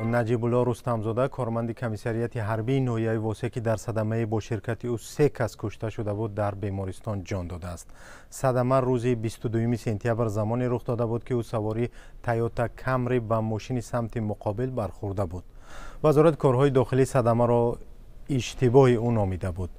نجیب الله رستمزاده کارمند کمیسریت حربی نویای واسه که در صدمه با شرکت او 3 کس کشته شده بود در بیمارستان جان داده است. صدمه روز 22 سپتامبر زمانی رخ داده بود که او سواری تویوتا کامری به ماشین سمت مقابل برخورده بود. وزارت کارهای داخلی صدمه را اشتباه او نامیده بود.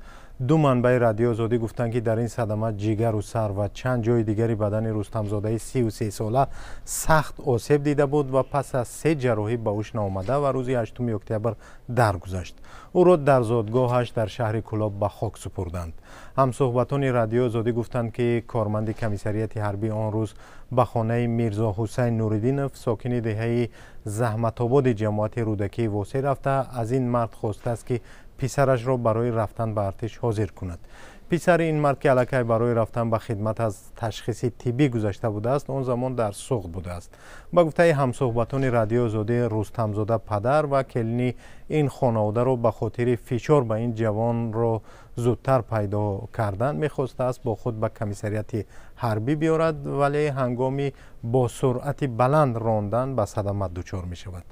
دو منبع رادیو آزادی گفتند که در این صدمه جگر و سر و چند جای دیگری بدن رستمزاده 33 ساله سخت آسیب دیده بود و پس از 3 جراحی به هوش نآمده و روز 8 اکتبر درگذشت. او را در زادگاهش در شهر کلاب به خاک سپردند. همصحبتان رادیو آزادی گفتند که کارمند کمیسریت حربی آن روز به خانه میرزا حسین نوریدینوف ساکن دهه زحمت آباد جماعت رودکی واسه رفته از این مرد خواسته است که پسرش را برای رفتن به ارتش حاضر کند. پسر این مرد که الکی برای رفتن به خدمت از تشخیص طبی گذشته بوده است اون زمان در سوخت بوده است. با گفته همصحبتان رادیو آزادی رستمزاده پدر و کلینی این خانواده را به خاطر فشار به این جوان را زودتر پیدا کردن میخواسته است با خود به کمیسریت حربی بیارد، ولی هنگامی با سرعت بلند راندن به صدمه دچار می شود.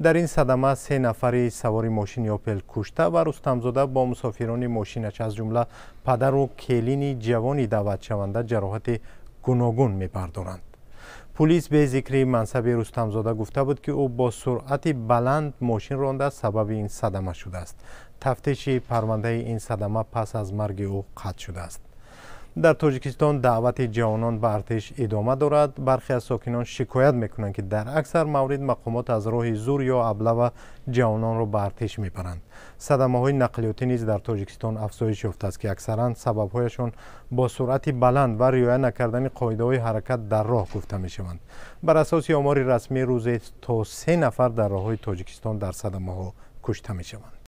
در این صدمه 3 نفر سوار ماشین اوپل کشته و رستمزاده با مسافران ماشینش از جمله پدر و کلینی جوانی دعوت شونده جراحت گوناگون می‌پردارند. پلیس به ذکر منصب رستمزاده گفته بود که او با سرعت بلند ماشین رانده سبب این صدمه شده است. تفتیش پرونده این صدمه پس از مرگ او قطع شده است. در تاجیکستان دعوت جوانان به ارتش ادامه دارد. برخی از ساکنان شکایت میکنند که در اکثر مورد مقامات از راه زور یا ابله جوانان را به ارتش میبرند. صدمه های نقلیاتی نیز در تاجیکستان افزایش یافته است که اکثرا سببهایشان با سرعت بلند و رعایت نکردن قاعده های حرکت در راه گفته میشوند. بر اساس آمار رسمی روز تا 3 نفر در راههای تاجیکستان در صدمه ها کشته میشوند.